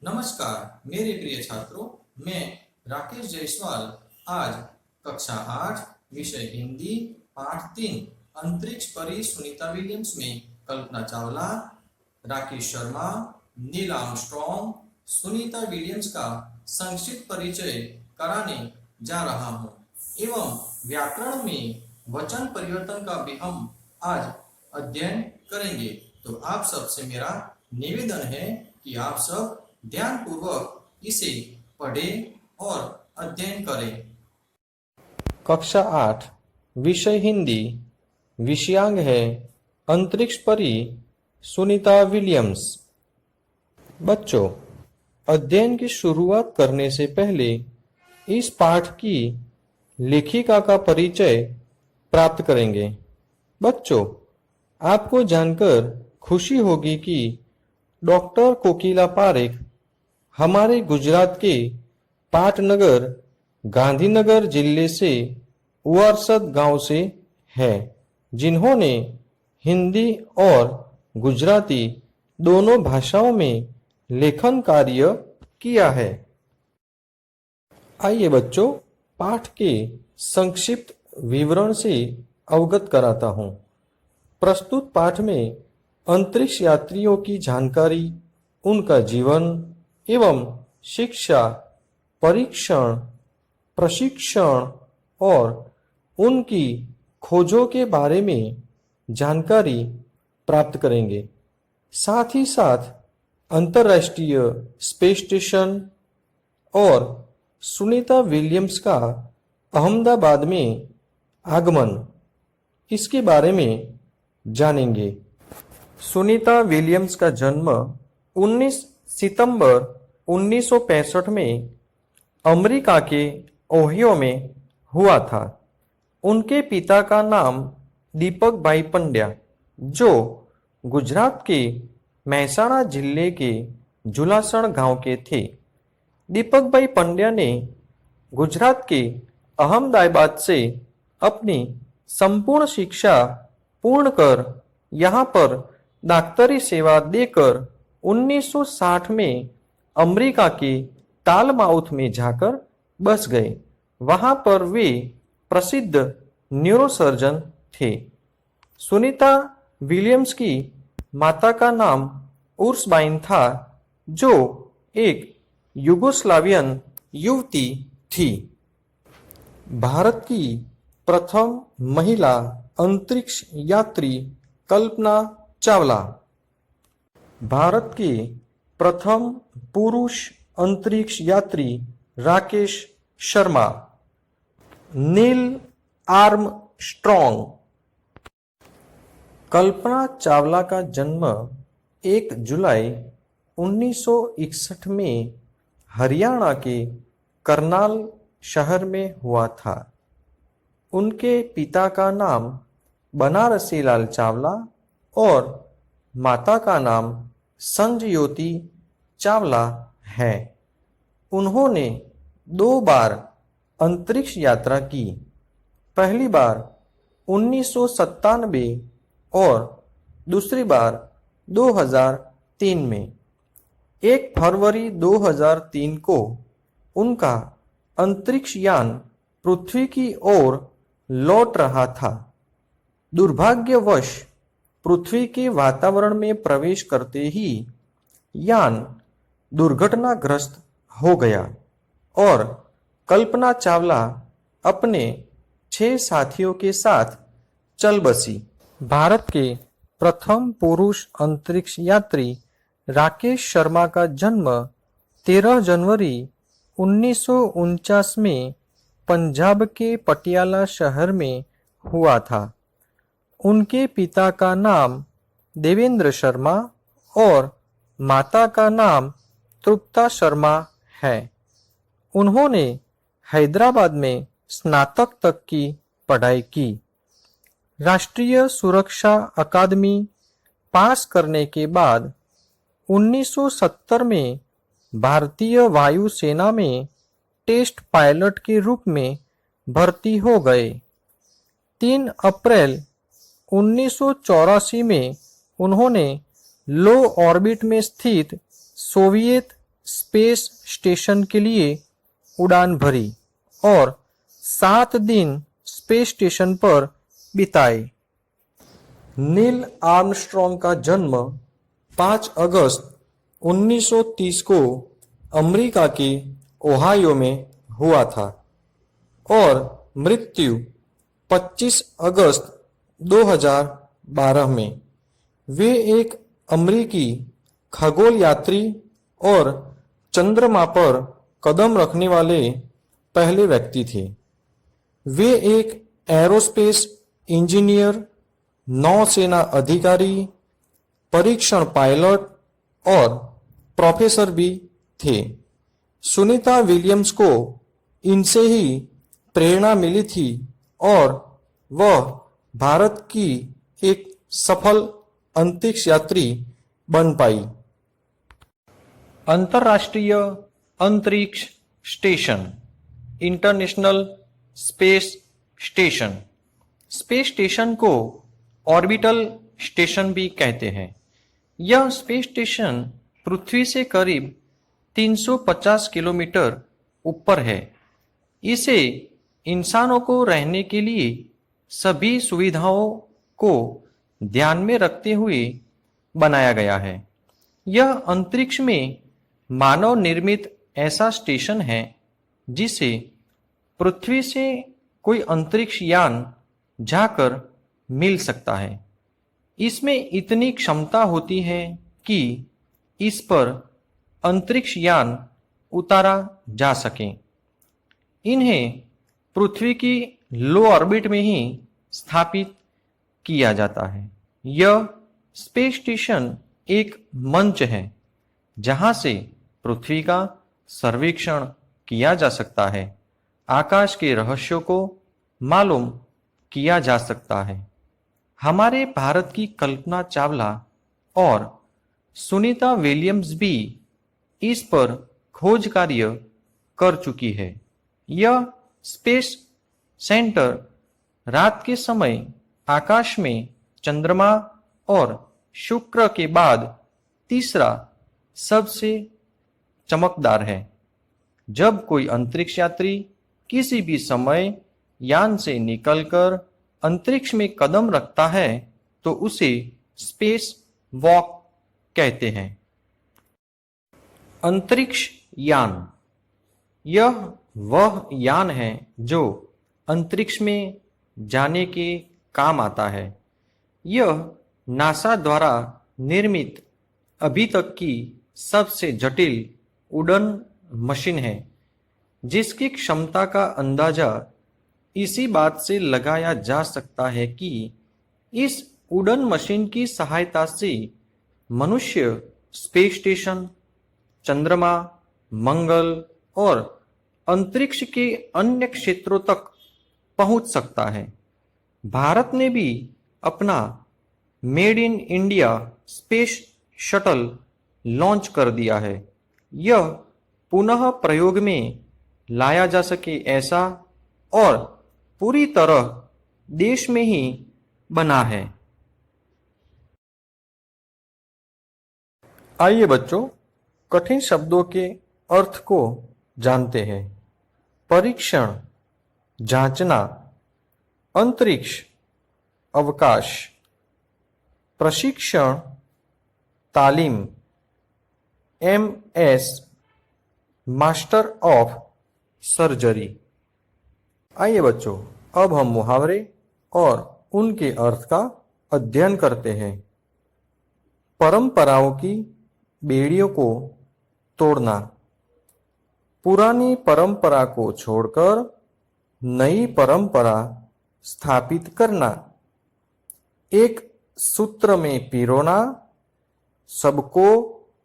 नमस्कार मेरे प्रिय छात्रों, मैं राकेश जायसवाल आज कक्षा 8 विषय हिंदी पाठ 3 अंतरिक्ष परी सुनीता विलियम्स में Kalpana Chawla, Rakesh Sharma, Neil Armstrong, Sunita Williams का संक्षिप्त परिचय कराने जा रहा हूँ एवं व्याकरण में वचन परिवर्तन का भी हम आज अध्ययन करेंगे। तो आप सबसे मेरा निवेदन है कि आप सब ध्यान पूर्वक इसे पढ़ें और अध्ययन करें। कक्षा 8 विषय हिंदी, विषयांग है अंतरिक्ष परी सुनीता विलियम्स। बच्चों, अध्ययन की शुरुआत करने से पहले इस पाठ की लेखिका का परिचय प्राप्त करेंगे। बच्चों, आपको जानकर खुशी होगी कि डॉक्टर कोकिला पारेख हमारे गुजरात के पाटनगर गांधीनगर जिले से उवारसद गांव से है, जिन्होंने हिंदी और गुजराती दोनों भाषाओं में लेखन कार्य किया है। आइए बच्चों, पाठ के संक्षिप्त विवरण से अवगत कराता हूँ। प्रस्तुत पाठ में अंतरिक्ष यात्रियों की जानकारी, उनका जीवन एवं शिक्षा, परीक्षण, प्रशिक्षण और उनकी खोजों के बारे में जानकारी प्राप्त करेंगे। साथ ही साथ अंतर्राष्ट्रीय स्पेस स्टेशन और सुनीता विलियम्स का अहमदाबाद में आगमन, इसके बारे में जानेंगे। सुनीता विलियम्स का जन्म 19 सितंबर 1965 में अमेरिका के ओहियो में हुआ था। उनके पिता का नाम दीपक भाई पंड्या, जो गुजरात के महसाणा जिले के जुलासण गांव के थे। दीपक भाई पंड्या ने गुजरात के अहमदाबाद से अपनी संपूर्ण शिक्षा पूर्ण कर यहाँ पर डॉक्टरी सेवा देकर 1960 में अमेरिका के टालमाउथ में जाकर बस गए। वहां पर वे प्रसिद्ध न्यूरोसर्जन थे। सुनीता विलियम्स की माता का नाम उर्सबाइन था, जो एक युगोस्लावियन युवती थी। भारत की प्रथम महिला अंतरिक्ष यात्री कल्पना चावला, भारत के प्रथम पुरुष अंतरिक्ष यात्री राकेश शर्मा, नील आर्मस्ट्रॉन्ग। कल्पना चावला का जन्म 1 जुलाई 1961 में हरियाणा के करनाल शहर में हुआ था। उनके पिता का नाम बनारसी लाल चावला और माता का नाम संजयोती चावला है। उन्होंने 2 बार अंतरिक्ष यात्रा की। पहली बार 1997 और दूसरी बार 2003 में। 1 फरवरी 2003 को उनका अंतरिक्ष यान पृथ्वी की ओर लौट रहा था। दुर्भाग्यवश पृथ्वी के वातावरण में प्रवेश करते ही यान दुर्घटनाग्रस्त हो गया और कल्पना चावला अपने 6 साथियों के साथ चल बसी। भारत के प्रथम पुरुष अंतरिक्ष यात्री राकेश शर्मा का जन्म 13 जनवरी 1949 में पंजाब के पटियाला शहर में हुआ था। उनके पिता का नाम देवेंद्र शर्मा और माता का नाम तृप्ता शर्मा है। उन्होंने हैदराबाद में स्नातक तक की पढ़ाई की। राष्ट्रीय सुरक्षा अकादमी पास करने के बाद 1970 में भारतीय वायुसेना में टेस्ट पायलट के रूप में भर्ती हो गए। 3 अप्रैल 1984 में उन्होंने लो ऑर्बिट में स्थित सोवियत स्पेस स्टेशन के लिए उड़ान भरी और 7 दिन स्पेस स्टेशन पर बिताए। नील आर्मस्ट्रॉन्ग का जन्म 5 अगस्त 1930 को अमेरिका के ओहायो में हुआ था और मृत्यु 25 अगस्त 2012 में। वे एक अमेरिकी खगोल यात्री और चंद्रमा पर कदम रखने वाले पहले व्यक्ति थे। वे एक एरोस्पेस इंजीनियर, नौसेना अधिकारी, परीक्षण पायलट और प्रोफेसर भी थे। सुनीता विलियम्स को इनसे ही प्रेरणा मिली थी और वह भारत की एक सफल अंतरिक्ष यात्री बन पाई। अंतर्राष्ट्रीय अंतरिक्ष station, international space station. Space station को ऑर्बिटल स्टेशन भी कहते हैं। यह स्पेस स्टेशन पृथ्वी से करीब 350 किलोमीटर ऊपर है। इसे इंसानों को रहने के लिए सभी सुविधाओं को ध्यान में रखते हुए बनाया गया है। यह अंतरिक्ष में मानव निर्मित ऐसा स्टेशन है जिसे पृथ्वी से कोई अंतरिक्ष यान जाकर मिल सकता है। इसमें इतनी क्षमता होती है कि इस पर अंतरिक्ष यान उतारा जा सके। इन्हें पृथ्वी की लो ऑर्बिट में ही स्थापित किया जाता है। यह स्पेस स्टेशन एक मंच है जहां से पृथ्वी का सर्वेक्षण किया जा सकता है, आकाश के रहस्यों को मालूम किया जा सकता है। हमारे भारत की कल्पना चावला और सुनीता विलियम्स भी इस पर खोज कार्य कर चुकी है। यह स्पेस सेंटर रात के समय आकाश में चंद्रमा और शुक्र के बाद तीसरा सबसे चमकदार है। जब कोई अंतरिक्ष यात्री किसी भी समय यान से निकलकर अंतरिक्ष में कदम रखता है तो उसे स्पेस वॉक कहते हैं। अंतरिक्ष यान, यह वह यान है जो अंतरिक्ष में जाने के काम आता है। यह नासा द्वारा निर्मित अभी तक की सबसे जटिल उड़न मशीन है, जिसकी क्षमता का अंदाजा इसी बात से लगाया जा सकता है कि इस उड़न मशीन की सहायता से मनुष्य स्पेस स्टेशन, चंद्रमा, मंगल और अंतरिक्ष के अन्य क्षेत्रों तक पहुंच सकता है। भारत ने भी अपना made in India space shuttle launch कर दिया है। यह पुनः प्रयोग में लाया जा सके ऐसा और पूरी तरह देश में ही बना है। आइए बच्चों, कठिन शब्दों के अर्थ को जानते हैं। परीक्षण, जांचना, अंतरिक्ष, अवकाश, प्रशिक्षण, तालीम, MS, मास्टर ऑफ सर्जरी। आइए बच्चों, अब हम मुहावरे और उनके अर्थ का अध्ययन करते हैं। परंपराओं की बेड़ियों को तोड़ना, पुरानी परंपरा को छोड़कर नई परंपरा स्थापित करना, एक सूत्र में पिरोना, सबको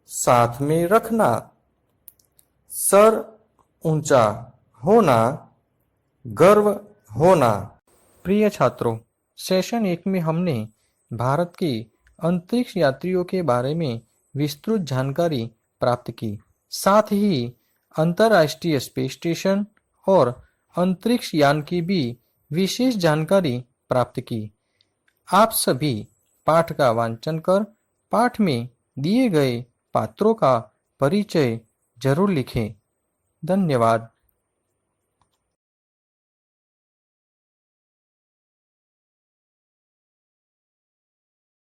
साथ में रखना, सर ऊंचा होना, गर्व होना। प्रिय छात्रों, सेशन 1 में हमने भारत के अंतरिक्ष यात्रियों के बारे में विस्तृत जानकारी प्राप्त की। साथ ही अंतर्राष्ट्रीय स्पेस स्टेशन और अंतरिक्ष यान की भी विशेष जानकारी प्राप्त की। आप सभी पाठ का वांचन कर पाठ में दिए गए पात्रों का परिचय जरूर लिखें। धन्यवाद।